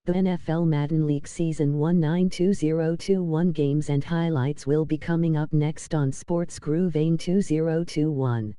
The NFL Madden League Season 192021 games and highlights will be coming up next on Sports Groove AIM 2021.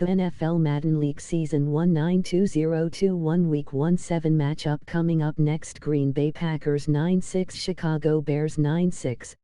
The NFL Madden League Season 192021 Week 17 matchup coming up next: Green Bay Packers 9-6, Chicago Bears 9-6.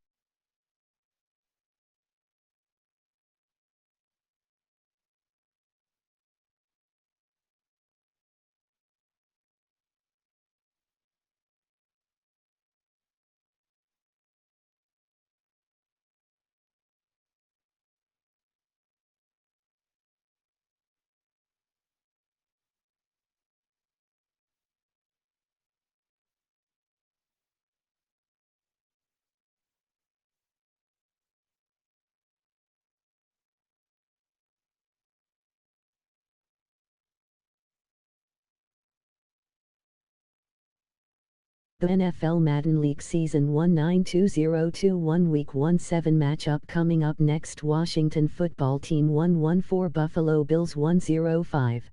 The NFL Madden League Season 192021 Week 17 matchup coming up next: Washington Football Team 114, Buffalo Bills 105.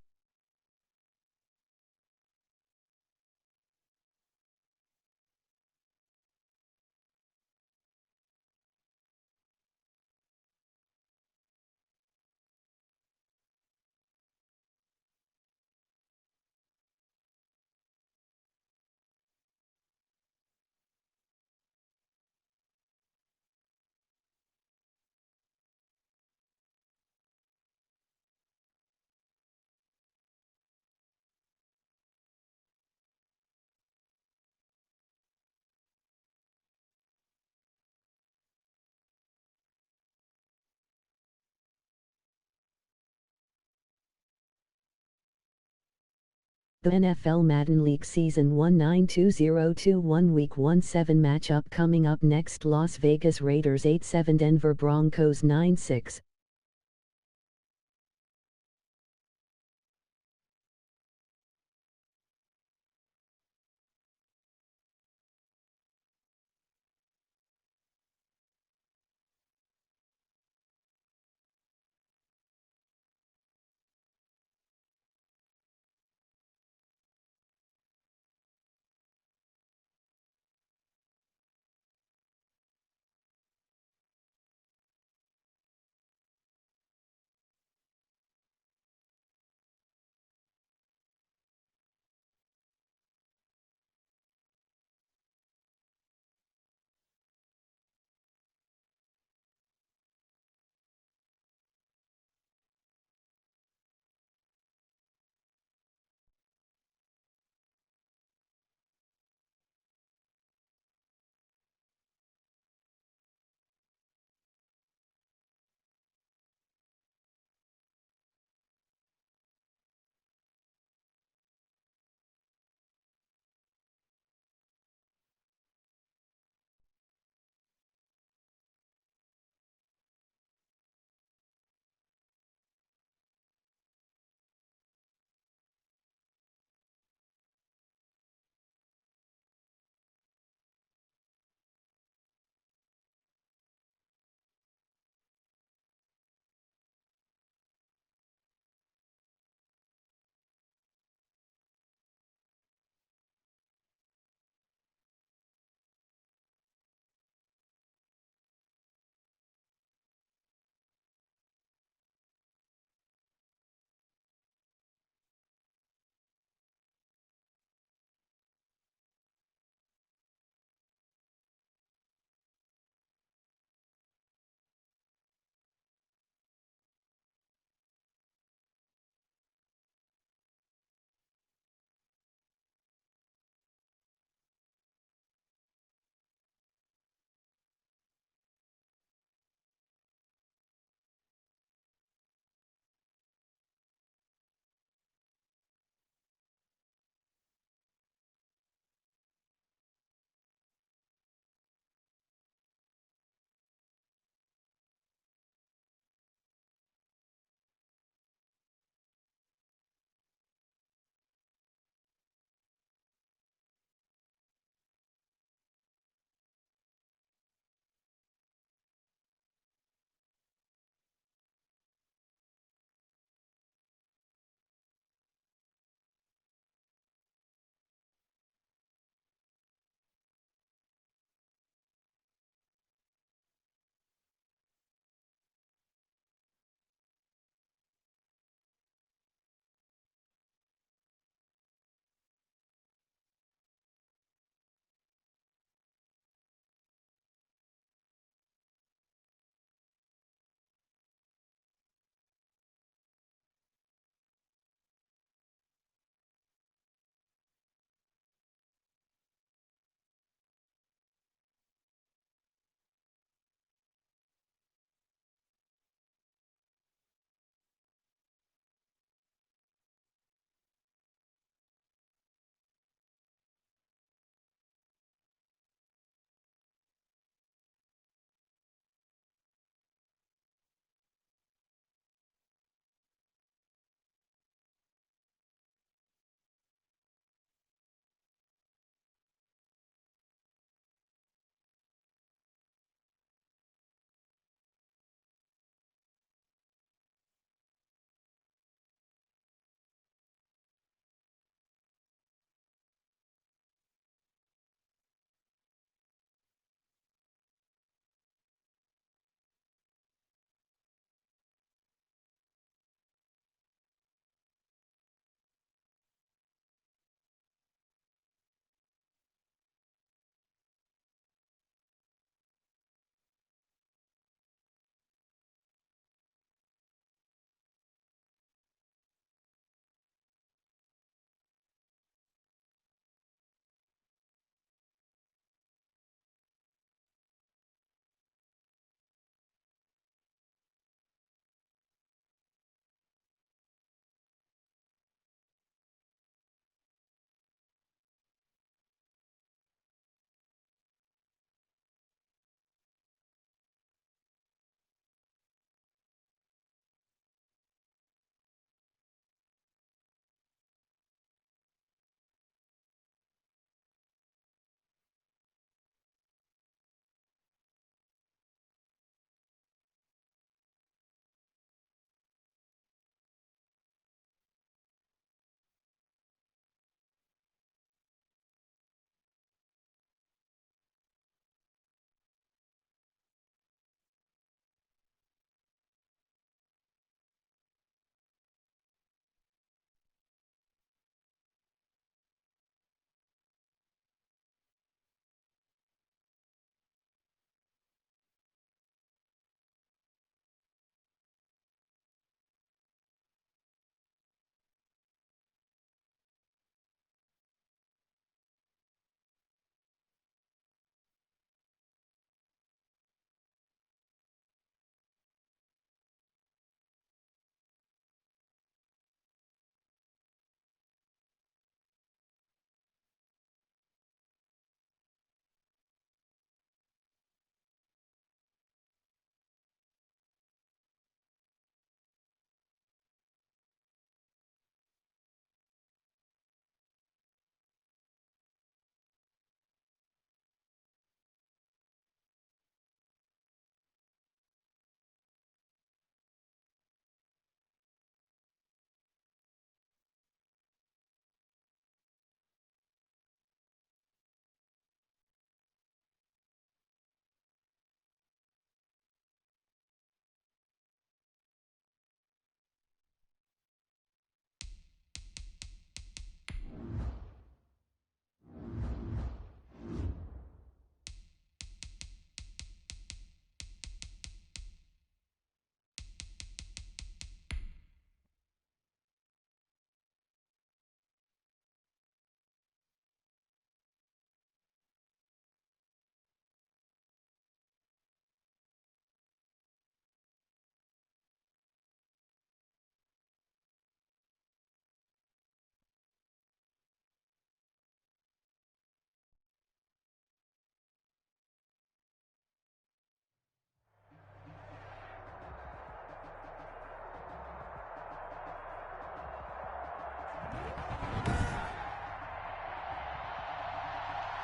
The NFL Madden League Season 192021 Week 17 matchup coming up next: Las Vegas Raiders 8-7, Denver Broncos 9-6.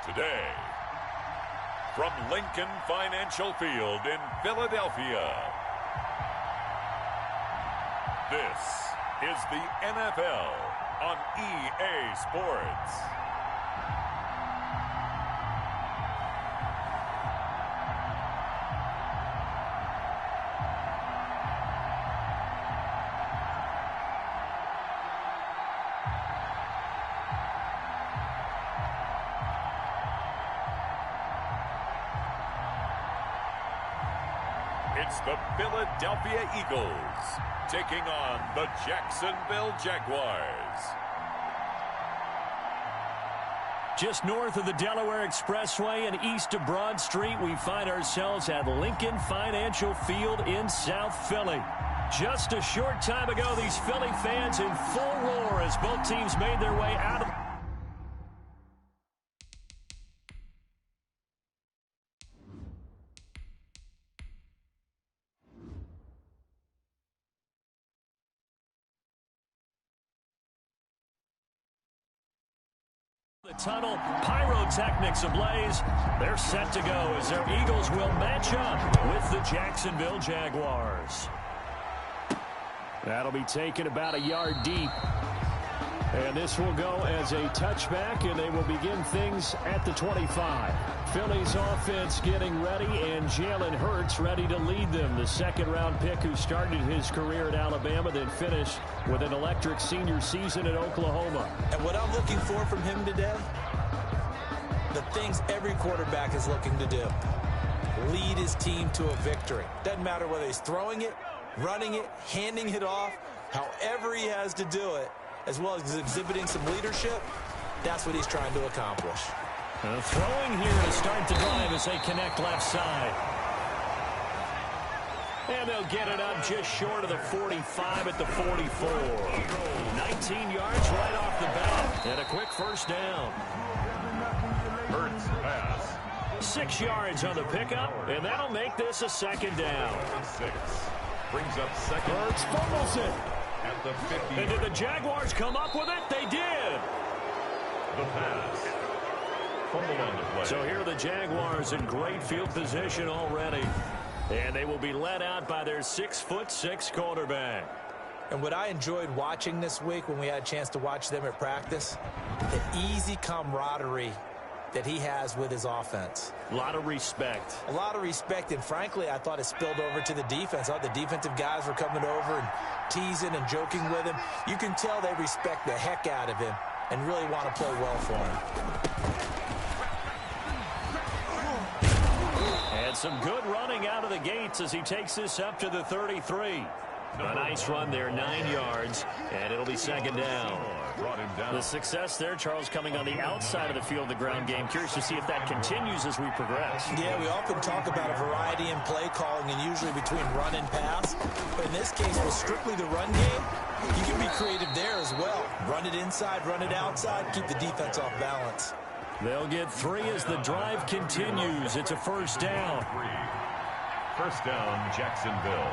Today, from Lincoln Financial Field in Philadelphia, this is the NFL on EA Sports. It's the Philadelphia Eagles taking on the Jacksonville Jaguars. Just north of the Delaware Expressway and east of Broad Street, we find ourselves at Lincoln Financial Field in South Philly. Just a short time ago, these Philly fans in full roar as both teams made their way out of the tunnel, pyrotechnics ablaze. They're set to go as their Eagles will match up with the Jacksonville Jaguars. That'll be taken about a yard deep. And this will go as a touchback, and they will begin things at the 25. Philly's offense getting ready, and Jalen Hurts ready to lead them. The second-round pick who started his career at Alabama, then finished with an electric senior season at Oklahoma. And what I'm looking for from him today, the things every quarterback is looking to do. Lead his team to a victory. Doesn't matter whether he's throwing it, running it, handing it off, however he has to do it, as well as exhibiting some leadership, that's what he's trying to accomplish. Throwing here to start the drive as they connect left side. And they'll get it up just short of the 45 at the 44. 19 yards right off the bat. And a quick first down. Hurts pass. 6 yards on the pickup, and that'll make this a second down. 6 brings up second. Hurts fumbles it. At the 50. And did the Jaguars come up with it? They did. The pass. Fumble on the play. So here are the Jaguars in great field position already. And they will be led out by their 6'6" quarterback. And what I enjoyed watching this week when we had a chance to watch them at practice, the easy camaraderie that he has with his offense. A lot of respect. A lot of respect, and frankly, I thought it spilled over to the defense. I thought the defensive guys were coming over and teasing and joking with him. You can tell they respect the heck out of him and really want to play well for him. And some good running out of the gates as he takes this up to the 33. A nice run there, 9 yards, and it'll be second down. The success there, Charles, coming on the outside of the field, the ground game. Curious to see if that continues as we progress. Yeah, we often talk about a variety in play calling and usually between run and pass. But in this case, with strictly the run game, you can be creative there as well. Run it inside, run it outside, keep the defense off balance. They'll get 3 as the drive continues. It's a first down. First down, Jacksonville.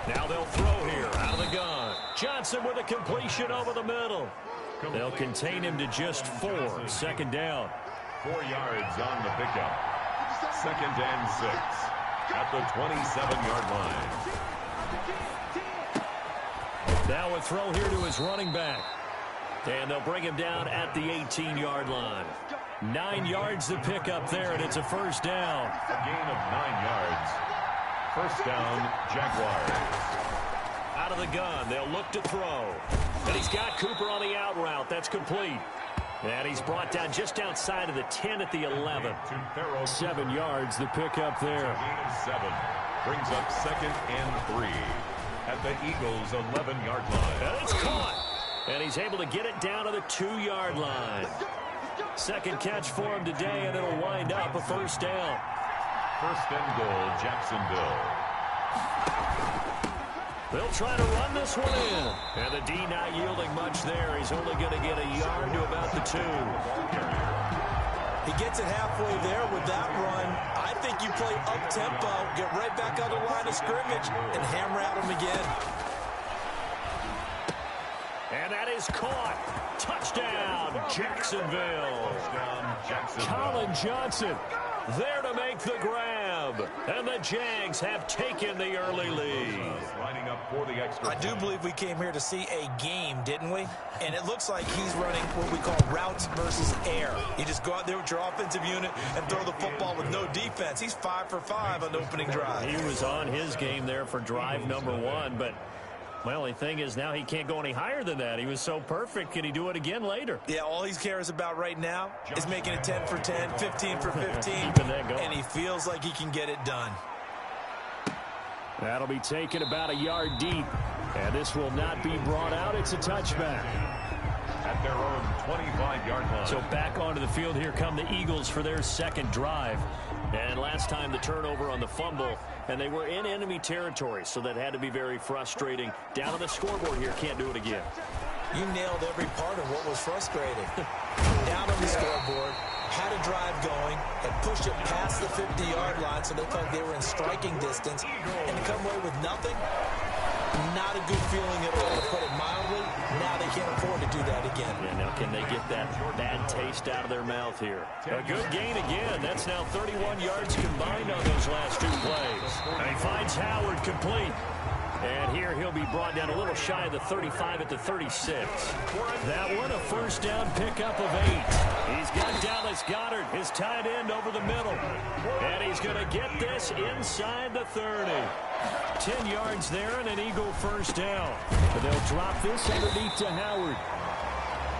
Now they'll throw here out of the gun. Johnson with a completion over the middle. They'll contain him to just 4. Second down. 4 yards on the pickup. Second and 6 at the 27-yard line. Now a throw here to his running back. And they'll bring him down at the 18-yard line. 9 yards to pick up there, and it's a first down. A gain of 9 yards. First down, Jaguars. Out of the gun, they'll look to throw. And he's got Cooper on the out route. That's complete. And he's brought down just outside of the 10 at the 11. 7 yards the pickup there. Gain of 7 brings up second and 3 at the Eagles' 11-yard line. And it's caught. And he's able to get it down to the 2-yard line. Second catch for him today, and it'll wind up a first down. First and goal, Jacksonville. They'll try to run this one in. And the D not yielding much there. He's only going to get a yard to about the 2. He gets it halfway there with that run. I think you play up-tempo, get right back on the line of scrimmage, and hammer at him again. And that is caught. Touchdown, Jacksonville. Colin Johnson there to make the grab. And the Jags have taken the early lead. I do believe we came here to see a game, didn't we? And it looks like he's running what we call routes versus air. You just go out there with your offensive unit and throw the football with no defense. He's 5 for 5 on the opening drive. He was on his game there for drive number 1, but my only thing is now he can't go any higher than that. He was so perfect. Can he do it again later? Yeah, all he cares about right now is making it 10 for 10, 15 for 15, and he feels like he can get it done. That'll be taken about a yard deep, and this will not be brought out. It's a touchback. At their own 25-yard line. So back onto the field, here come the Eagles for their second drive. And last time the turnover on the fumble, and they were in enemy territory, so that had to be very frustrating. Down on the scoreboard here, can't do it again. You nailed every part of what was frustrating. Down on the scoreboard, had a drive going, and pushed it past the 50-yard line so they felt they were in striking distance, and to come away with nothing, not a good feeling at all, to put it mildly. Now they can't afford to do that again. Yeah, now can they get that bad taste out of their mouth here? A good gain again. That's now 31 yards combined on those last 2 plays. And he finds Howard complete. And here he'll be brought down a little shy of the 35 at the 36. That one a first down pickup of 8. He's got Dallas Goedert, his tight end, over the middle. And he's going to get this inside the 30. 10 yards there and an Eagle first down. But they'll drop this underneath to Howard.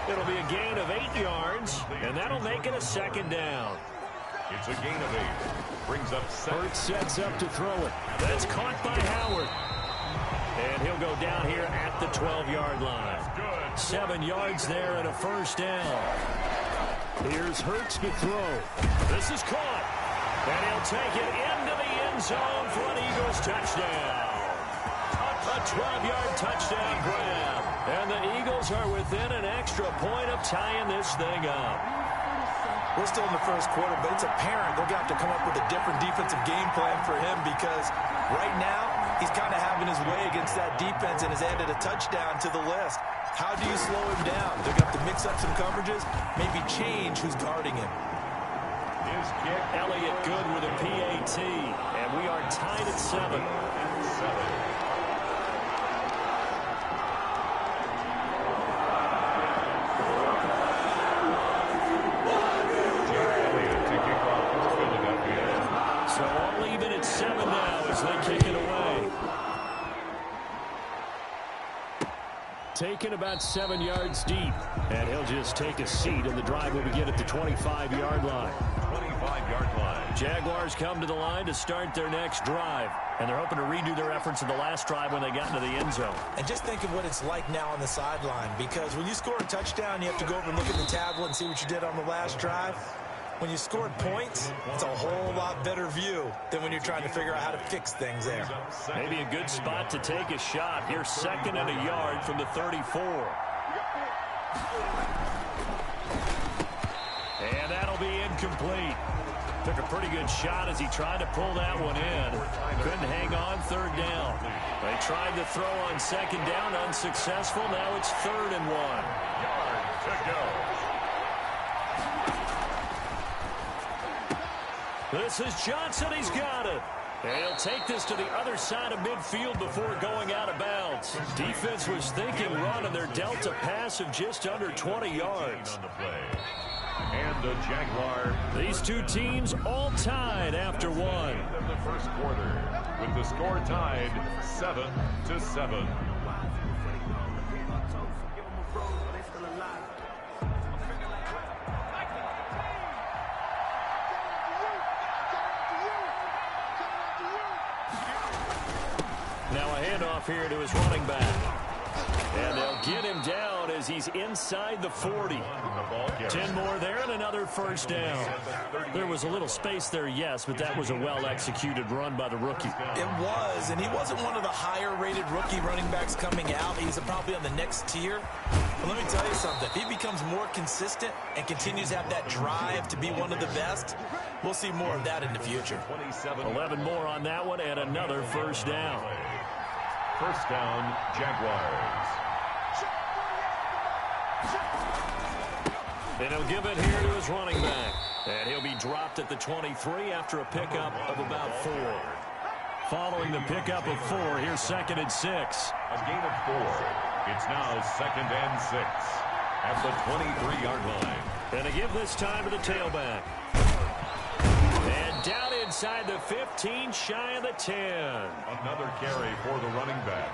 It'll be a gain of 8 yards, and that'll make it a second down. It's a gain of 8. Brings up 7. Hurts sets up to throw it. That's caught by Howard. And he'll go down here at the 12-yard line. 7 yards there and a first down. Here's Hurts to throw. This is caught. And he'll take it into the end zone for an Eagles touchdown. A 12-yard touchdown grab. And the Eagles are within an extra point of tying this thing up. We're still in the first quarter, but it's apparent they're going to have to come up with a different defensive game plan for him, because right now he's kind of having his way against that defense and has added a touchdown to the list. How do you slow him down? They're going to have to mix up some coverages, maybe change who's guarding him. His kick. Elliott good with a PAT, and we are tied at 7. So all even at 7 now as they kick it away. Taken about 7 yards deep, and he'll just take a seat, and the drive will begin at the 25-yard line. 25-yard line. Jaguars come to the line to start their next drive, and they're hoping to redo their efforts in the last drive when they got into the end zone. And just think of what it's like now on the sideline, because when you score a touchdown, you have to go over and look at the tablet and see what you did on the last drive. When you scored points, it's a whole lot better view than when you're trying to figure out how to fix things there. Maybe a good spot to take a shot. Here's 2nd and a yard from the 34. And that'll be incomplete. Took a pretty good shot as he tried to pull that one in. Couldn't hang on 3rd down. They tried to throw on 2nd down, unsuccessful. Now it's 3rd and 1. Yard to go. This is Johnson. He's got it. And he'll take this to the other side of midfield before going out of bounds. Defense was thinking run, and they're dealt a pass of just under 20 yards. On the play. And the Jaguar. These two teams all tied after 1. Of the first quarter, with the score tied 7-7. Now a handoff here to his running back. And they'll get him down as he's inside the 40. 10 more there and another first down. There was a little space there, yes, but that was a well-executed run by the rookie. It was, and he wasn't one of the higher-rated rookie running backs coming out. He's probably on the next tier. But let me tell you something. If he becomes more consistent and continues to have that drive to be one of the best, we'll see more of that in the future. 11 more on that one and another first down. First down, Jaguars. And he'll give it here to his running back. And he'll be dropped at the 23 after a pickup of about 4. Following the pickup of 4, here's 2nd and 6. A gain of 4. It's now 2nd and 6 at the 23-yard line. And they give this time to the tailback. And down inside the 15, shy of the 10. Another carry for the running back.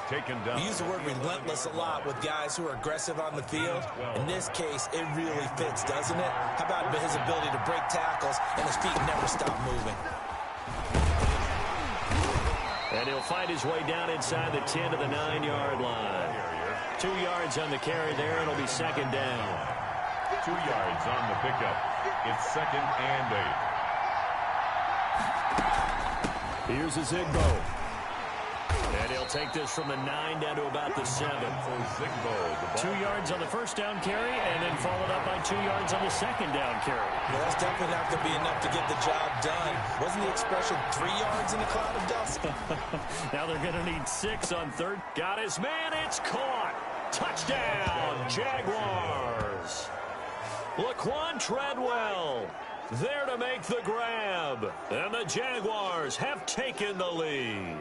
Taken down. We use the word relentless a lot with guys who are aggressive on the field. In this case, it really fits, doesn't it? How about his ability to break tackles and his feet never stop moving? And he'll find his way down inside the 10 to the 9-yard line. 2 yards on the carry there. It'll be 2nd down. 2 yards on the pickup. It's 2nd and 8. Here's a Zigbo. And he'll take this from the 9 down to about the 7. For Zigbo, 2 yards on the first down carry, and then followed up by 2 yards on the 2nd down carry. Well, that's definitely not going to be enough to get the job done. Wasn't the expression 3 yards in a cloud of dust? Now they're going to need 6 on 3rd. Got his man. It's caught. Touchdown, Jaguars. Laquan Treadwell there to make the grab. And the Jaguars have taken the lead.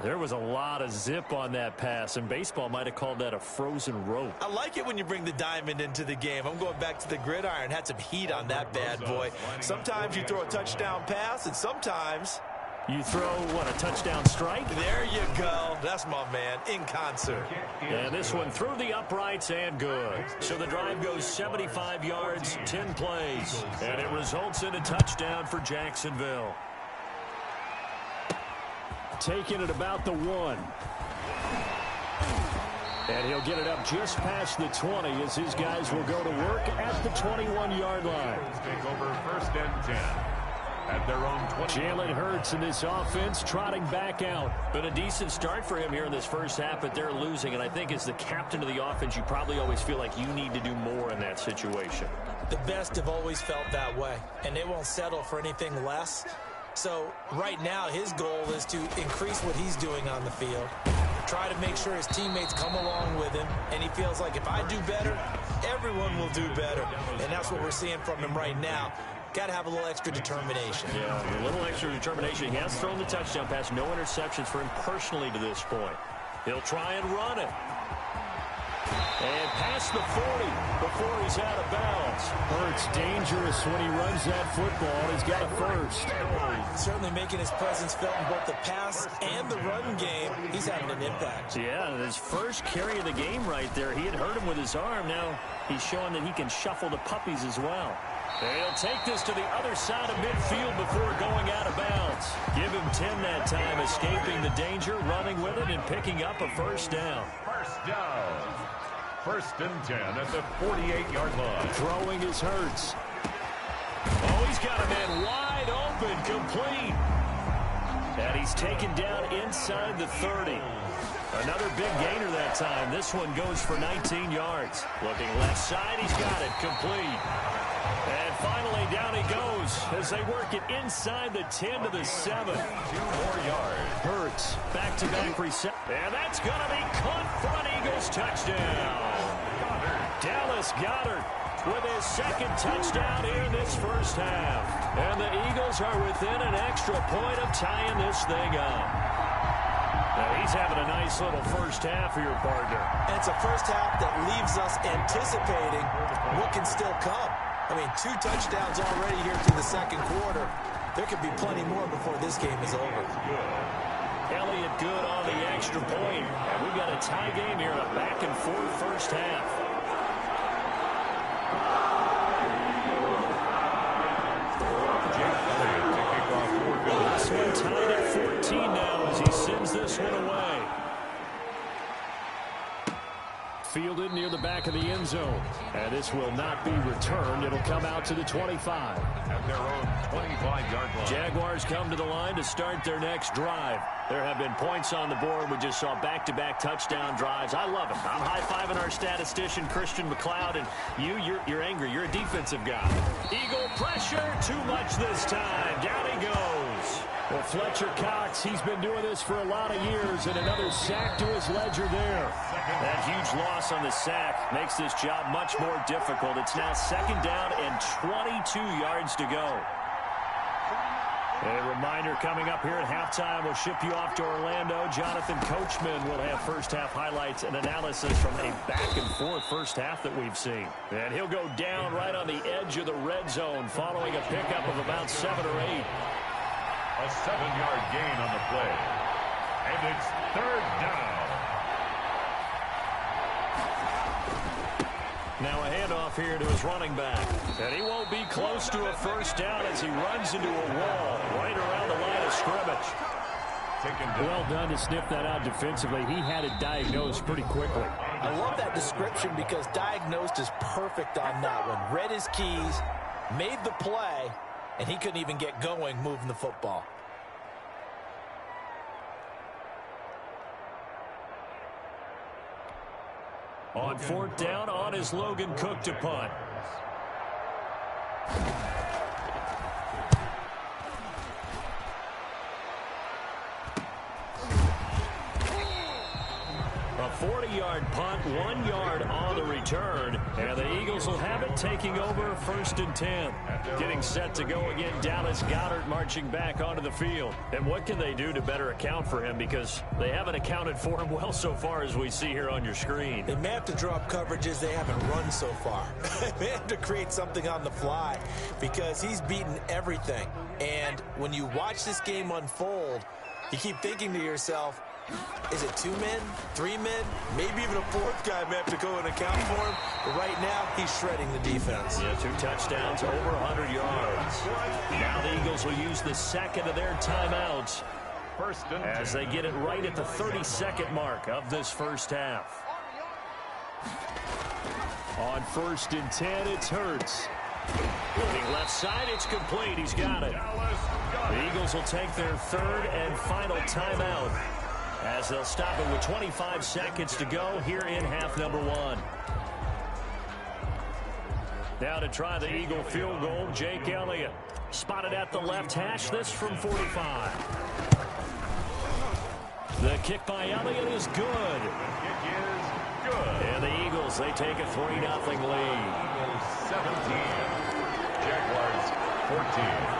There was a lot of zip on that pass, and baseball might have called that a frozen rope. I like it when you bring the diamond into the game. I'm going back to the gridiron. Had some heat on that bad boy. Sometimes you throw a touchdown pass, and sometimes you throw, what, a touchdown strike? There you go. That's my man, in concert. And this one through the uprights and good. So the drive goes 75 yards, 10 plays, and it results in a touchdown for Jacksonville. Taking it about the 1. And he'll get it up just past the 20 as his guys will go to work at the 21-yard line. Take over 1st and 10 at their own 20. Jalen Hurts in this offense trotting back out. Been a decent start for him here in this first half, but they're losing. And I think as the captain of the offense, you probably always feel like you need to do more in that situation. The best have always felt that way, and they won't settle for anything less. So right now his goal is to increase what he's doing on the field, try to make sure his teammates come along with him, and he feels like if I do better, everyone will do better. And that's what we're seeing from him right now. Got to have a little extra determination. Yeah, a little extra determination. He has thrown the touchdown pass. No interceptions for him personally to this point. He'll try and run it. And past the 40 before he's out of bounds. Hurts dangerous when he runs that football. He's got a first. Certainly making his presence felt in both the pass and the run game. He's having an impact. Yeah, his first carry of the game right there. He had hurt him with his arm. Now he's showing that he can shuffle the puppies as well. They'll take this to the other side of midfield before going out of bounds. Give him 10 that time, escaping the danger, running with it, and picking up a first down. First down. 1st and 10 at the 48-yard line. Throwing is Hurts. Oh, he's got a man wide open, complete. And he's taken down inside the 30. Another big gainer that time. This one goes for 19 yards. Looking left side, he's got it, complete. And finally, down he goes as they work it inside the 10 to the 7. 2 more yards. Hurts, back-to-back reset. And that's going to be caught for an Eagles touchdown. Dallas Goedert with his 2nd touchdown here in this first half. And the Eagles are within an extra point of tying this thing up. Now he's having a nice little first half for your partner. And it's a first half that leaves us anticipating what can still come. I mean, 2 touchdowns already here through the 2nd quarter. There could be plenty more before this game is over. Elliott good on the extra point. And we've got a tie game here in a back-and-forth first half. This one tied at 14 now as he sends this one away. Fielded near the back of the end zone. And this will not be returned. It'll come out to the 25. At their own 25-yard line. Jaguars come to the line to start their next drive. There have been points on the board. We just saw back-to-back touchdown drives. I love it. I'm high-fiving our statistician, Christian McLeod, and you're angry. You're a defensive guy. Eagle pressure, too much this time. Down he goes. Well, Fletcher Cox, he's been doing this for a lot of years, and another sack to his ledger there. That huge loss on the sack makes this job much more difficult. It's now 2nd down and 22 yards to go. A reminder coming up here at halftime, we'll ship you off to Orlando. Jonathan Coachman will have first-half highlights and analysis from a back-and-forth first half that we've seen. And he'll go down right on the edge of the red zone following a pickup of about 7 or 8. A 7-yard gain on the play. And it's 3rd down. Now a handoff here to his running back. And he won't be close to a first down as he runs into a wall right around the line of scrimmage. Well done to sniff that out defensively. He had it diagnosed pretty quickly. I love that description because diagnosed is perfect on that one. Read his keys, made the play, and he couldn't even get going moving the football. On 4th down, on is Logan Cook to punt. A 40-yard punt, 1 yard on the return, and the Eagles will have it taking over 1st and 10. Getting set to go again, Dallas Goedert marching back onto the field. And what can they do to better account for him, because they haven't accounted for him well so far as we see here on your screen. They may have to draw up coverages they haven't run so far. They have to create something on the fly because he's beaten everything. And when you watch this game unfold, you keep thinking to yourself, is it 2 men, 3 men, maybe even a 4th guy may have to go and account for him. But right now, he's shredding the defense. Yeah, 2 touchdowns, over 100 yards. Now the Eagles will use the 2nd of their timeouts as they get it right at the 32nd mark of this first half. On 1st and 10, it's Hurts. Looking left side, it's complete. He's got it. The Eagles will take their 3rd and final timeout, as they'll stop it with 25 seconds to go here in half number 1. Now to try the Eagle field goal, Jake Elliott. Spotted at the left hash, this from 45. The kick by Elliott is good. Kick is good. And the Eagles, they take a 3-0 lead. Eagles 17. Jaguars 14.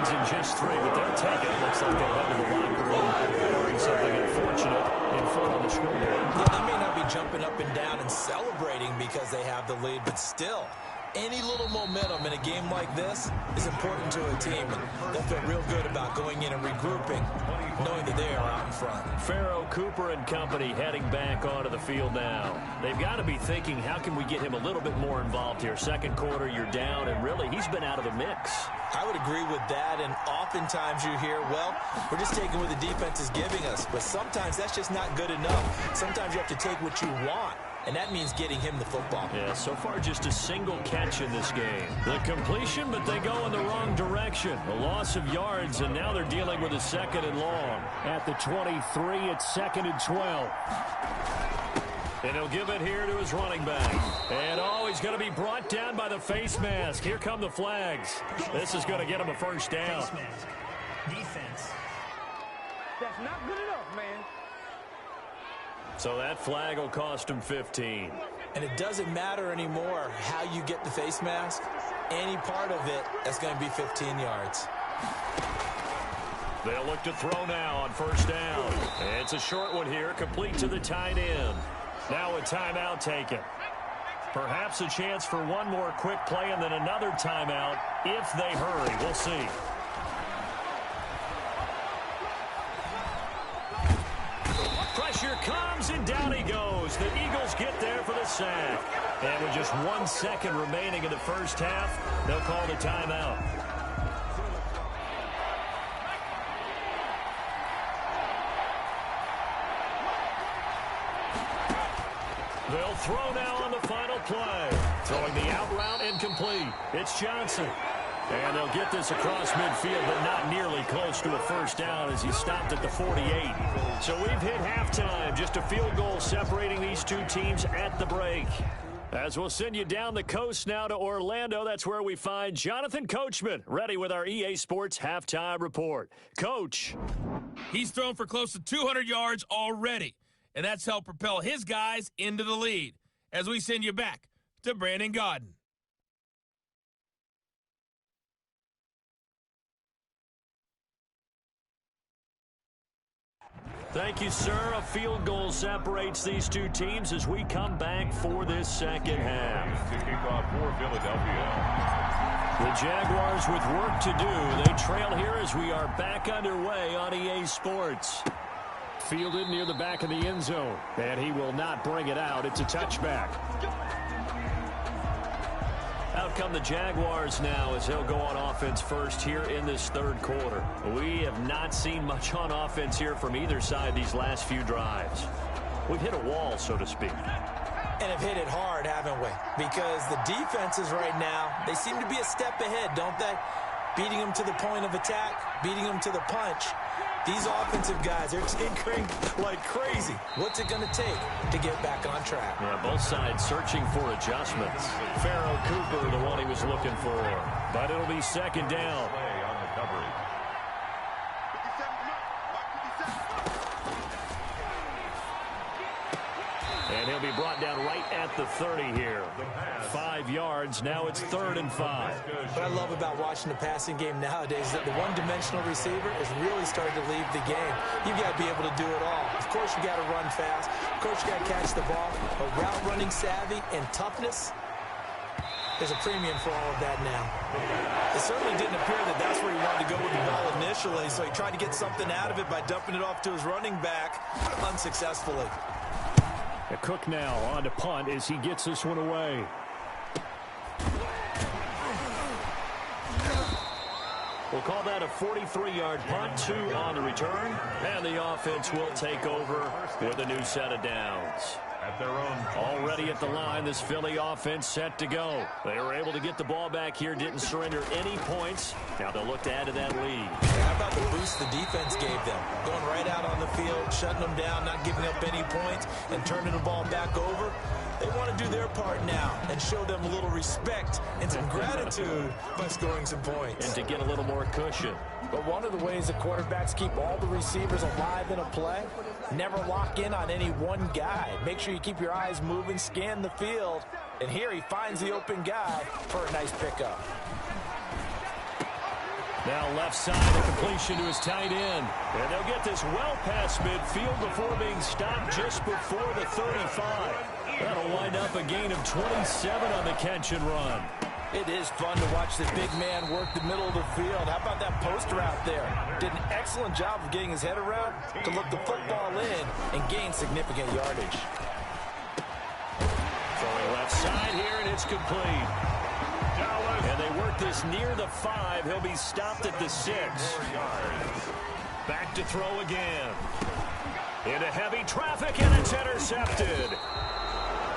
In just 3, but they'll take it. Looks like they'll head to the locker room wearing something unfortunate in front of the scoreboard. Yeah, they may not be jumping up and down and celebrating because they have the lead, but still, any little momentum in a game like this is important to a team. And they'll feel real good about going in and regrouping, knowing that they are out in front. Pharaoh Cooper and company heading back onto the field now. They've got to be thinking, how can we get him a little bit more involved here? 2nd quarter, you're down, and really, he's been out of the mix. I would agree with that, and oftentimes you hear, well, we're just taking what the defense is giving us, but sometimes that's just not good enough. Sometimes you have to take what you want, and that means getting him the football. Yeah, so far just a single catch in this game. The completion, but they go in the wrong direction. A loss of yards, and now they're dealing with a 2nd and long. At the 23, it's 2nd and 12. And he'll give it here to his running back. And, he's going to be brought down by the face mask. Here come the flags. This is going to get him a first down. Face mask. Defense. That's not good enough, man. So that flag will cost him 15. And it doesn't matter anymore how you get the face mask. Any part of it, that's going to be 15 yards. They'll look to throw now on 1st down. It's a short one here, complete to the tight end. Now a timeout taken. Perhaps a chance for one more quick play and then another timeout if they hurry. We'll see. Pressure comes, and down he goes. The Eagles get there for the sack. And with just 1 second remaining in the first half, they'll call the timeout. They'll throw now on the final play. Throwing the out route incomplete. It's Johnson. And they'll get this across midfield, but not nearly close to a first down as he stopped at the 48. So we've hit halftime. Just a field goal separating these two teams at the break. As we'll send you down the coast now to Orlando, that's where we find Jonathan Coachman, ready with our EA Sports Halftime Report. Coach. He's thrown for close to 200 yards already, and that's helped propel his guys into the lead. As we send you back to Brandon Gaudin. Thank you, sir. A field goal separates these two teams as we come back for this second half. To kick off for Philadelphia. The Jaguars with work to do. They trail here as we are back underway on EA Sports. Fielded near the back of the end zone, and he will not bring it out. It's a touchback. Out come the Jaguars now as they'll go on offense first here in this third quarter. We have not seen much on offense here from either side these last few drives. We've hit a wall, so to speak. And have hit it hard, haven't we? Because the defenses right now, they seem to be a step ahead, don't they? Beating them to the point of attack, beating them to the punch. These offensive guys, they're tinkering like crazy. What's it going to take to get back on track? Yeah, both sides searching for adjustments. Pharaoh Cooper, the one he was looking for. But it'll be second down. On the coverage. And he'll be brought down right at the 30 here. 5 yards. Now it's 3rd and 5. What I love about watching the passing game nowadays is that the one-dimensional receiver is really starting to leave the game. You've got to be able to do it all. Of course, you got to run fast. Of course, you got to catch the ball. But route running savvy and toughness, there's a premium for all of that now. It certainly didn't appear that that's where he wanted to go with the ball initially, so he tried to get something out of it by dumping it off to his running back unsuccessfully. A Cook now on to punt as he gets this one away. We'll call that a 43-yard punt, 2 on the return, and the offense will take over with a new set of downs. At their own. Already at the line, this Philly offense set to go. They were able to get the ball back here, didn't surrender any points. Now they'll look to add to that lead. How about the boost the defense gave them? Going right out on the field, shutting them down, not giving up any points, and turning the ball back over. They want to do their part now and show them a little respect and some gratitude by scoring some points. And to get a little more cushion. But one of the ways the quarterbacks keep all the receivers alive in a play, never lock in on any one guy. Make sure you keep your eyes moving, scan the field, and here he finds the open guy for a nice pickup. Now left side, a completion to his tight end. And they'll get this well past midfield before being stopped just before the 35. That'll wind up a gain of 27 on the catch and run. It is fun to watch the big man work the middle of the field. How about that post route there? Did an excellent job of getting his head around to look the football in and gain significant yardage. Throwing left side here, and it's complete. And they work this near the 5. He'll be stopped at the 6. Back to throw again. Into heavy traffic, and it's intercepted.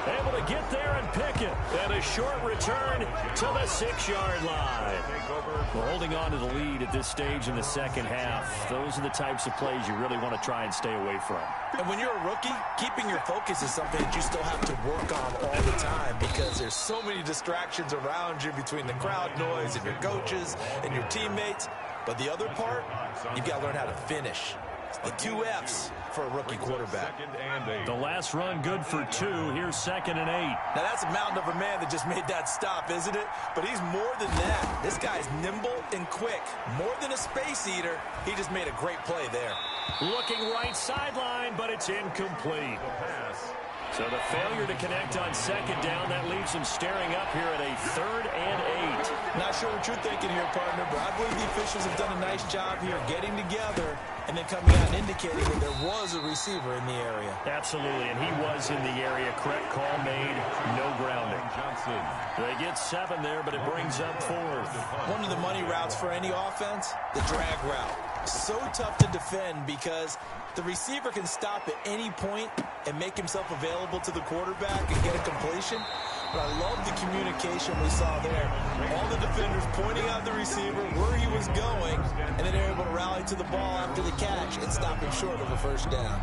Able to get there and pick it. And a short return to the 6-yard line. We're holding on to the lead at this stage in the second half. Those are the types of plays you really want to try and stay away from. And when you're a rookie, keeping your focus is something that you still have to work on all the time because there's so many distractions around you between the crowd noise and your coaches and your teammates. But the other part, you've got to learn how to finish. The 2 F's for a rookie quarterback. The last run good for 2. Here's 2nd and 8. Now that's a mountain of a man that just made that stop, isn't it? But he's more than that. This guy's nimble and quick. More than a space eater, he just made a great play there. Looking right sideline, but it's incomplete. So the failure to connect on 2nd down, that leaves him staring up here at a 3rd and 8. Not sure what you're thinking here, partner, but I believe the officials have done a nice job here getting together and then coming out and indicating that there was a receiver in the area. Absolutely, and he was in the area. Correct call made, no grounding. Johnson. They get 7 there, but it brings up 4th. One of the money routes for any offense, the drag route. So tough to defend because the receiver can stop at any point and make himself available to the quarterback and get a completion. But I love the communication we saw there. All the defenders pointing out the receiver, where he was going, and then they're able to rally to the ball after the catch and stop him short of a 1st down.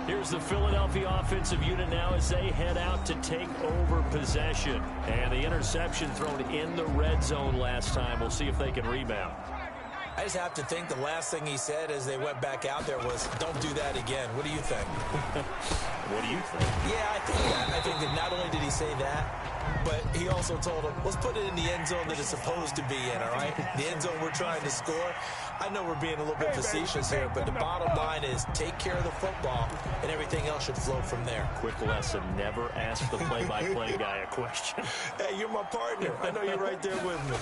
Here's the Philadelphia offensive unit now as they head out to take over possession. And the interception thrown in the red zone last time. We'll see if they can rebound. I just have to think the last thing he said as they went back out there was, don't do that again. What do you think? What do you think? Yeah, I think that. I think that not only did he say that, but he also told him, let's put it in the end zone that it's supposed to be in, all right? The end zone we're trying to score. I know we're being a little bit facetious here, but the bottom line is take care of the football, and everything else should flow from there. Quick lesson, never ask the play-by-play guy a question. Hey, you're my partner. I know you're right there with me.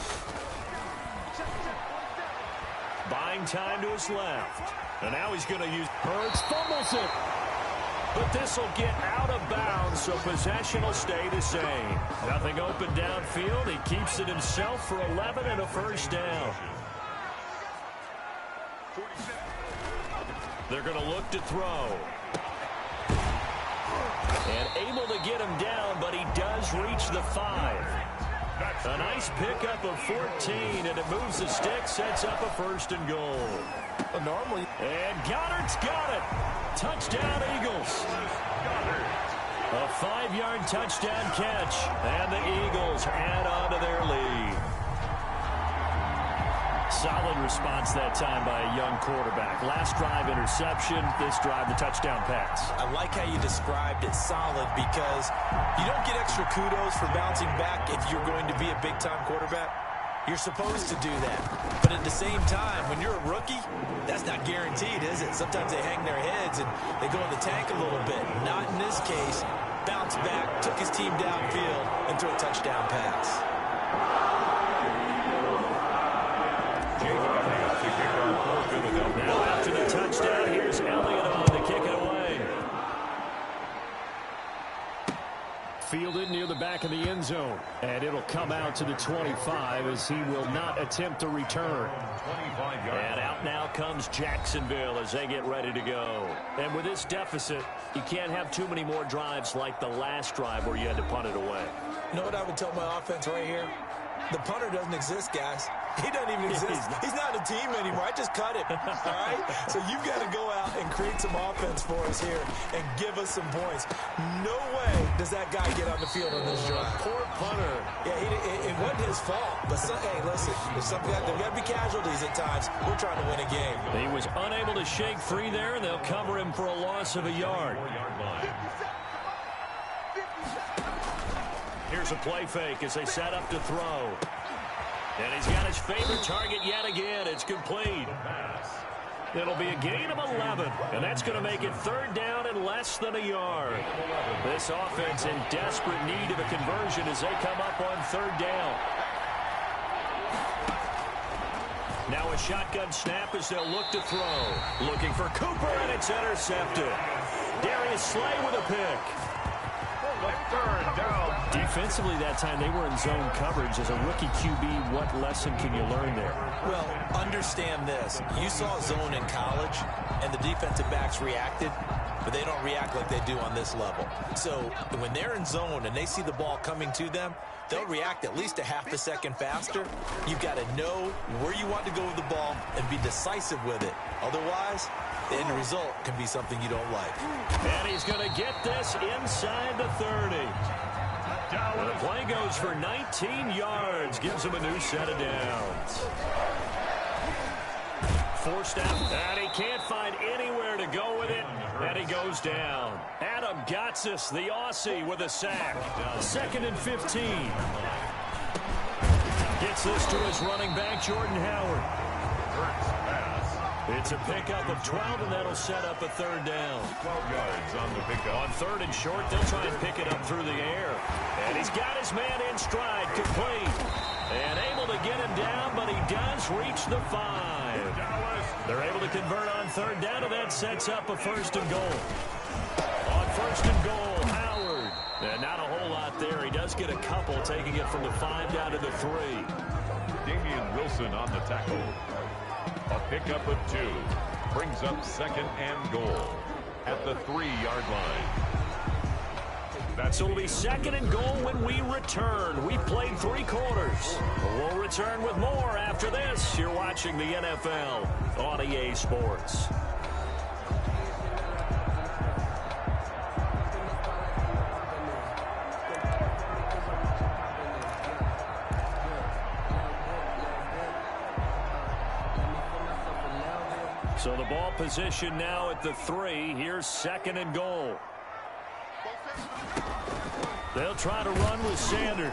Buying time to his left. And now he's going to use Hurts, fumbles it. But this will get out of bounds, so possession will stay the same. Nothing open downfield. He keeps it himself for 11 and a first down. They're going to look to throw. And able to get him down, but he does reach the 5. A nice pickup of 14, and it moves the stick, sets up a first and goal. Normally. And Goddard's got it. Touchdown, Eagles. A 5-yard touchdown catch, and the Eagles add on to their lead. Solid response that time by a young quarterback. Last drive interception, this drive the touchdown pass. I like how you described it solid because you don't get extra kudos for bouncing back if you're going to be a big-time quarterback. You're supposed to do that. But at the same time, when you're a rookie, that's not guaranteed, is it? Sometimes they hang their heads and they go in the tank a little bit. Not in this case. Bounced back, took his team downfield, and threw a touchdown pass. Now after the touchdown, here's Elliott on to kick it away. Fielded near the back of the end zone. And it'll come out to the 25 as he will not attempt to return. And out now comes Jacksonville as they get ready to go. And with this deficit, you can't have too many more drives like the last drive where you had to punt it away. You know what I would tell my offense right here? The punter doesn't exist, guys. He doesn't even exist. He's not a team anymore. I just cut him. All right? So you've got to go out and create some offense for us here and give us some points. No way does that guy get on the field on this drive. Poor punter. Yeah, it wasn't his fault. But, hey, listen, there's got to be casualties at times. We're trying to win a game. He was unable to shake free there, and they'll cover him for a loss of a yard. Here's a play fake as they set up to throw. And he's got his favorite target yet again. It's complete. It'll be a gain of 11, and that's going to make it third down and less than a yard. This offense in desperate need of a conversion as they come up on third down. Now a shotgun snap as they'll look to throw. Looking for Cooper, and it's intercepted. Darius Slay with a pick. Third down. Defensively that time, they were in zone coverage. As a rookie QB, what lesson can you learn there? Well, understand this. You saw zone in college, and the defensive backs reacted, but they don't react like they do on this level. So when they're in zone and they see the ball coming to them, they'll react at least a half a second faster. You've got to know where you want to go with the ball and be decisive with it. Otherwise, the end result can be something you don't like. And he's going to get this inside the 30. And the play goes for 19 yards. Gives him a new set of downs. Forced out, and he can't find anywhere to go with it. And he goes down. Adam Gotsis, the Aussie, with a sack. 2nd and 15. Gets this to his running back, Jordan Howard. It's a pickup of 12, and that'll set up a third down. 12 yards on the pickup. On third and short, they'll try and pick it up through the air. And he's got his man in stride, complete. And able to get him down, but he does reach the 5. They're able to convert on third down, and that sets up a first and goal. On first and goal, Howard. And not a whole lot there. He does get a couple, taking it from the 5 down to the 3. Damian Wilson on the tackle. A pickup of 2. Brings up 2nd and goal at the 3-yard line. So it'll be 2nd and goal when we return. We've played 3 quarters. We'll return with more after this. You're watching the NFL on EA Sports. Ball position now at the 3. Here's 2nd and goal. They'll try to run with Sanders.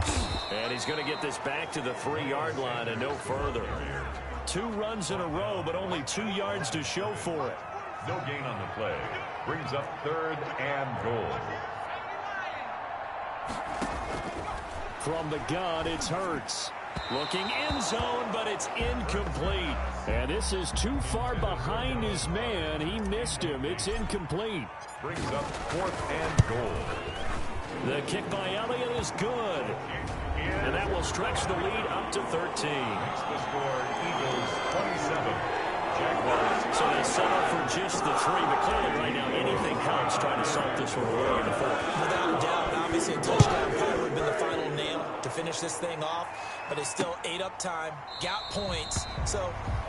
And he's going to get this back to the 3-yard line and no further. 2 runs in a row, but only 2 yards to show for it. No gain on the play. Brings up 3rd and goal. From the gun, it's Hurts. Looking end zone, but it's incomplete. And this is too far behind his man. He missed him. It's incomplete. Brings up 4th and goal. The kick by Elliott is good. And that will stretch the lead up to 13. Makes the score Eagles 27. Jaguars. So they settle for just the 3, but clearly right now anything helps trying to salt this one away in the 4th. Without a doubt, obviously a touchdown probably would have been the final nail to finish this thing off, but it's still ate up time, got points. So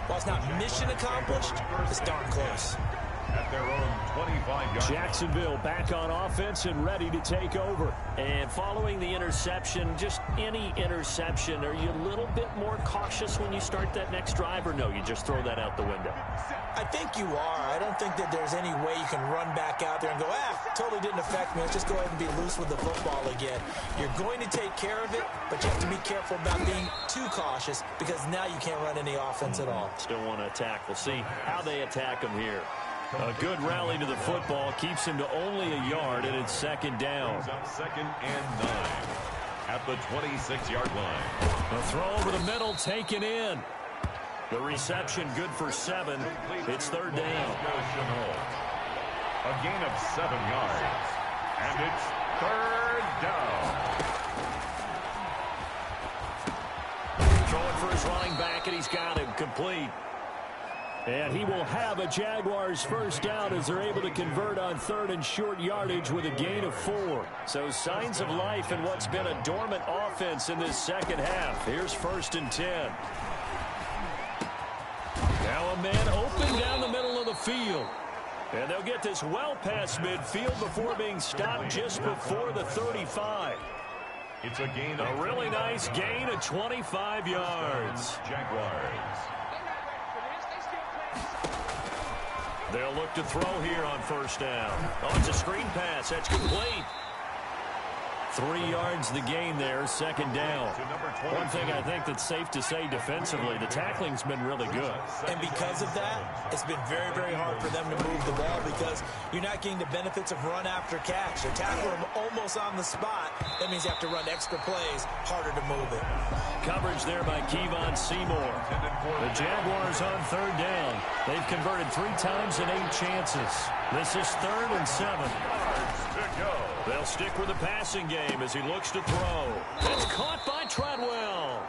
while it's not mission accomplished, it's darn close. At their own 25-yard. Jacksonville back on offense and ready to take over. And following the interception, just any interception, are you a little bit more cautious when you start that next drive, or no, you just throw that out the window? I think you are. I don't think that there's any way you can run back out there and go, totally didn't affect me. Let's just go ahead and be loose with the football again. You're going to take care of it, but you have to be careful about being too cautious because now you can't run any offense at all. Still want to attack. We'll see how they attack him here. A good rally to the football keeps him to only a yard, and it's 2nd down. Brings up 2nd and 9 at the 26-yard line. The throw over the middle taken in. The reception good for 7. It's 3rd down. A gain of 7 yards. And it's 3rd down. Throwing for his running back, and he's got him complete. And he will have a Jaguars first down as they're able to convert on 3rd and short yardage with a gain of 4. So signs of life in what's been a dormant offense in this second half. Here's 1st and 10. Now a man open down the middle of the field. And they'll get this well past midfield before being stopped just before the 35. It's a gain of a really nice gain of 25 yards. Jaguars. They'll look to throw here on 1st down. Oh, it's a screen pass. That's complete. 3 yards the gain there, 2nd down. One thing I think that's safe to say defensively, the tackling's been really good. And because of that, it's been very, very hard for them to move the ball because you're not getting the benefits of run after catch. They're tackling them almost on the spot. That means you have to run extra plays, harder to move it. Coverage there by Kevon Seymour. The Jaguars on 3rd down. They've converted 3 times in 8 chances. This is 3rd and 7. They'll stick with the passing game as he looks to throw. It's caught by Treadwell.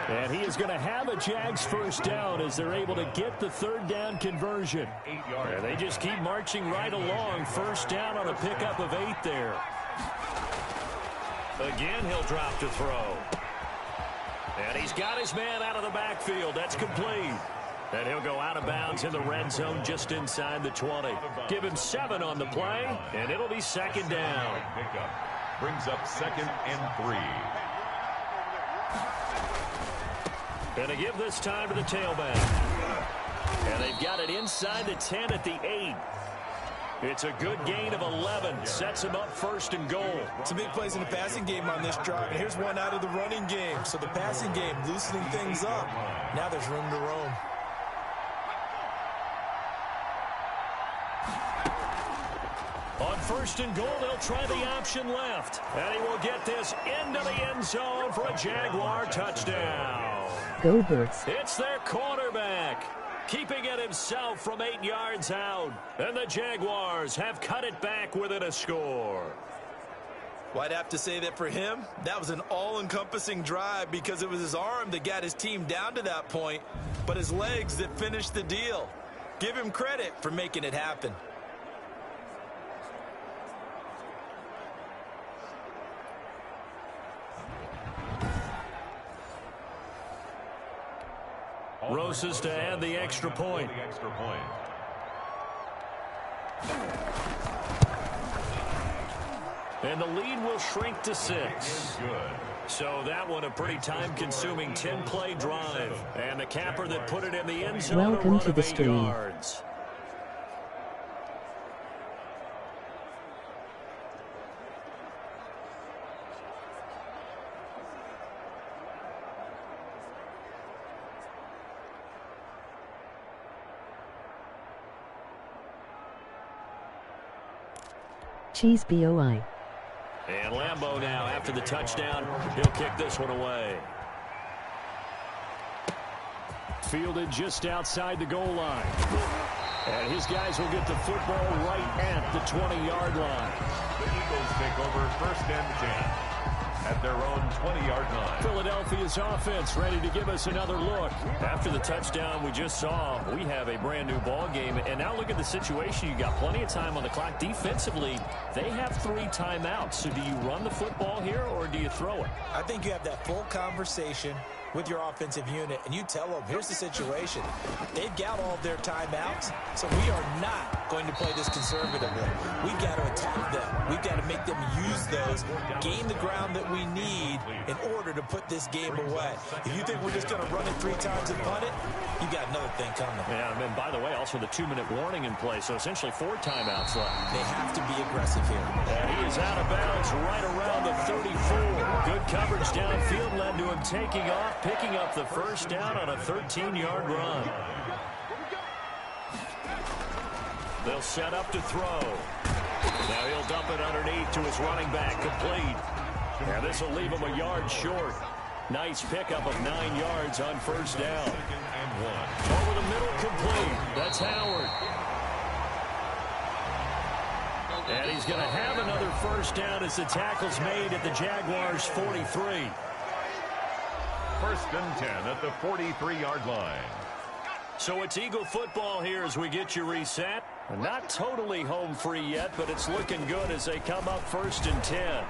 And he is going to have a Jags first down as they're able to get the 3rd down conversion. And they just keep marching right along. First down on a pickup of 8 there. Again, he'll drop to throw. And he's got his man out of the backfield. That's complete. And he'll go out of bounds in the red zone just inside the 20. Give him 7 on the play, and it'll be 2nd down. Brings up 2nd and 3. And they give this time to the tailback. And they've got it inside the 10 at the 8. It's a good gain of 11. Sets him up 1st and goal. Some big plays in the passing game on this drive. And here's one out of the running game. So the passing game loosening things up. Now there's room to roam. On 1st and goal, they'll try the option left. And he will get this into the end zone for a Jaguar touchdown. Go Birds. It's their quarterback, keeping it himself from 8 yards out. And the Jaguars have cut it back within a score. Well, I'd have to say that for him, that was an all-encompassing drive because it was his arm that got his team down to that point, but his legs that finished the deal. Give him credit for making it happen. Rosas to add the extra point. And the lead will shrink to 6. Good. So that one a pretty time-consuming 10-play drive. And the capper that put it in the end zone. Welcome to the 8 stream. yards. Cheese BOI. And Lambeau now, after the touchdown, he'll kick this one away. Fielded just outside the goal line. And his guys will get the football right at the 20-yard line. The Eagles take over first and 10 at their own 20-yard line. Philadelphia's offense ready to give us another look. After the touchdown we just saw, we have a brand new ball game. And now look at the situation. You got plenty of time on the clock. Defensively, they have 3 timeouts. So do you run the football here or do you throw it? I think you have that full conversation with your offensive unit, and you tell them, here's the situation. They've got all of their timeouts, so we are not going to play this conservatively. We've got to attack them. We've got to make them use those, gain the ground that we need in order to put this game away. If you think we're just going to run it 3 times and punt it, you got another thing coming. Yeah, and by the way, also the 2-minute warning in play, so essentially 4 timeouts left. They have to be aggressive here. And he is out of bounds right around the 34. Good coverage downfield led to him taking off, picking up the first down on a 13-yard run. They'll set up to throw. Now he'll dump it underneath to his running back, complete. And this will leave him a yard short. Nice pickup of 9 yards on first down. Over the middle, complete. That's Howard. And he's going to have another first down as the tackle's made at the Jaguars' 43. First and 10 at the 43-yard line. So it's Eagle football here as we get you reset. Not totally home free yet, but it's looking good as they come up first and 10.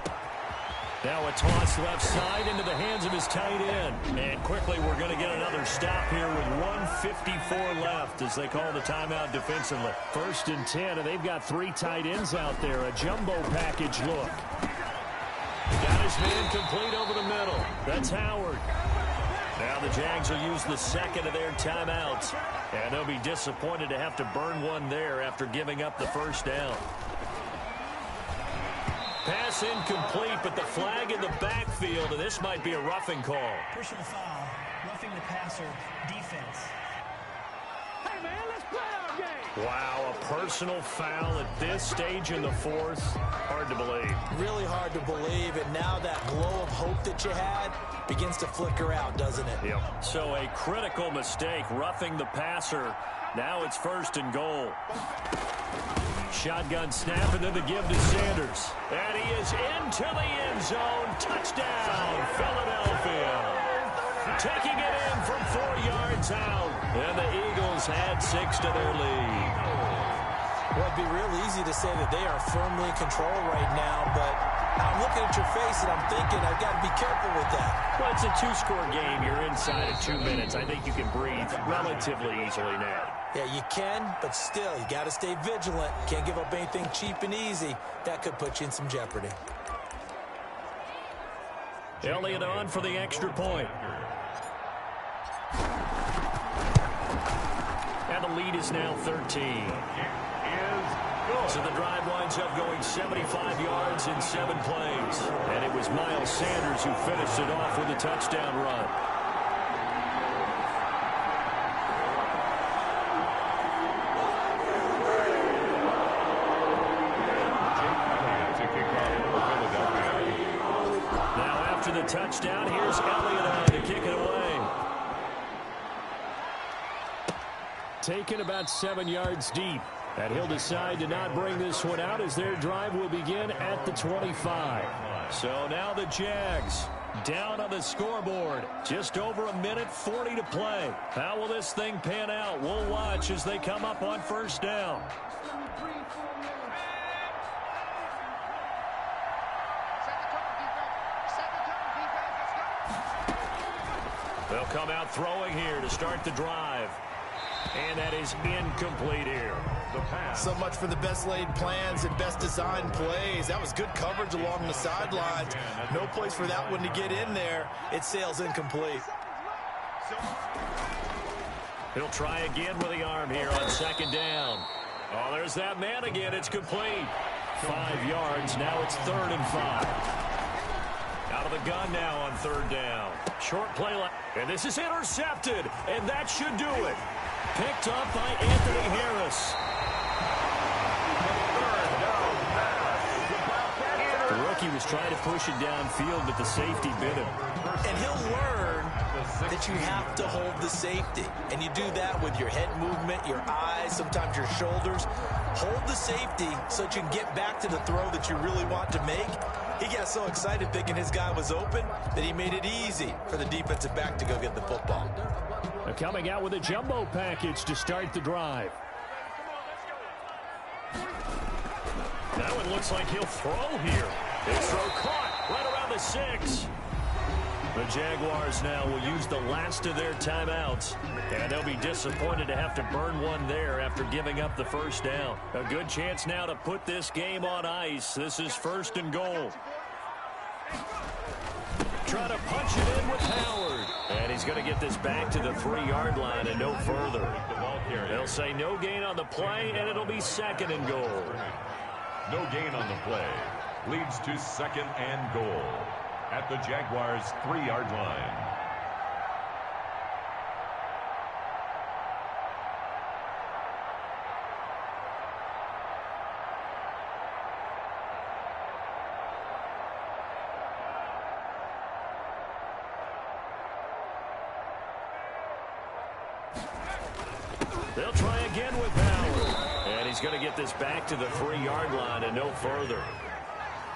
Now a toss left side into the hands of his tight end. And quickly we're going to get another stop here with 1:54 left as they call the timeout defensively. First and 10, and they've got 3 tight ends out there. A jumbo package look. Got his man complete over the middle. That's Howard. Now the Jags will use the second of their timeouts. And they'll be disappointed to have to burn one there after giving up the first down. Pass incomplete, but the flag in the backfield, and this might be a roughing call. Personal foul, roughing the passer, defense. Hey, man, let's play our game. Wow, a personal foul at this stage in the fourth. Hard to believe. Really hard to believe, and now that glow of hope that you had begins to flicker out, doesn't it? Yep. So a critical mistake, roughing the passer. Now it's first and goal. Shotgun snap, and then the give to Sanders. And he is into the end zone. Touchdown, Philadelphia. Taking it in from 4 yards out. And the Eagles add 6 to their lead. Well, it'd be real easy to say that they are firmly in control right now, but I'm looking at your face and I'm thinking I've got to be careful with that. Well, it's a 2-score game. You're inside of 2 minutes. I think you can breathe relatively easily now. Yeah, you can, but still, you got to stay vigilant. Can't give up anything cheap and easy. That could put you in some jeopardy. Elliott on for the extra point. And the lead is now 13. So the drive winds up going 75 yards in 7 plays. And it was Miles Sanders who finished it off with a touchdown run. Now after the touchdown, here's Elliott on to kick it away. Taken about 7 yards deep. And he'll decide to not bring this one out as their drive will begin at the 25. So now the Jags down on the scoreboard. Just over 1:40 to play. How will this thing pan out? We'll watch as they come up on first down. They'll come out throwing here to start the drive. And that is incomplete here. So much for the best laid plans and best designed plays. That was good coverage along the sidelines. No place for that one to get in there. It sails incomplete. He'll try again with the arm here on second down. Oh, there's that man again. It's complete. 5 yards. Now it's 3rd and 5. Out of the gun now on 3rd down. Short play. And this is intercepted. And that should do it. Picked up by Anthony Harris. The rookie was trying to push it downfield, but the safety bit him. And he'll learn that you have to hold the safety. And you do that with your head movement, your eyes, sometimes your shoulders. Hold the safety so that you can get back to the throw that you really want to make. He got so excited thinking his guy was open that he made it easy for the defensive back to go get the football. They're coming out with a jumbo package to start the drive. That one looks like he'll throw here. His throw caught right around the 6. The Jaguars now will use the last of their timeouts, and they'll be disappointed to have to burn one there after giving up the first down. A good chance now to put this game on ice. This is 1st and goal. Trying to punch it in with Howard. And he's going to get this back to the 3-yard line and no further. They'll say no gain on the play, and it'll be 2nd and goal. No gain on the play. Leads to 2nd and goal at the Jaguars' 3-yard line. They'll try again with Howard. And he's going to get this back to the 3-yard line and no further.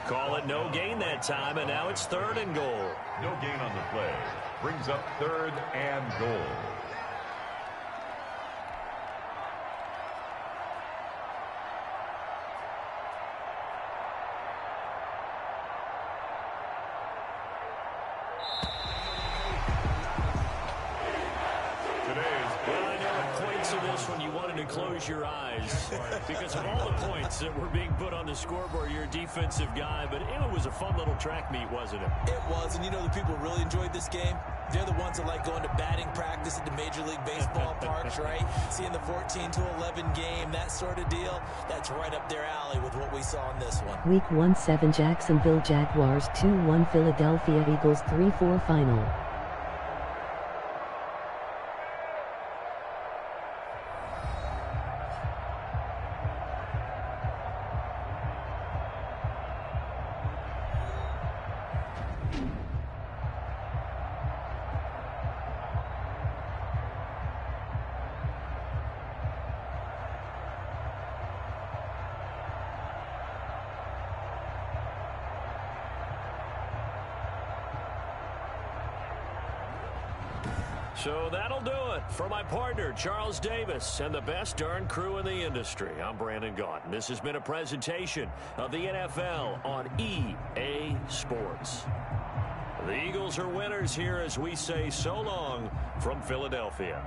Call it no gain that time, and now it's 3rd and goal. No gain on the play. Brings up 3rd and goal. Close your eyes because of all the points that were being put on the scoreboard. You're a defensive guy, but it was a fun little track meet, wasn't it? It was, and you know the people really enjoyed this game. They're the ones that like going to batting practice at the Major League Baseball parks, right? Seeing the 14-11 game, that sort of deal, that's right up their alley with what we saw in this one. Week 1-7 Jacksonville Jaguars 2-1 Philadelphia Eagles 3-4 final. So that'll do it for my partner, Charles Davis, and the best darn crew in the industry. I'm Brandon Gaunt, and this has been a presentation of the NFL on EA Sports. The Eagles are winners here as we say so long from Philadelphia.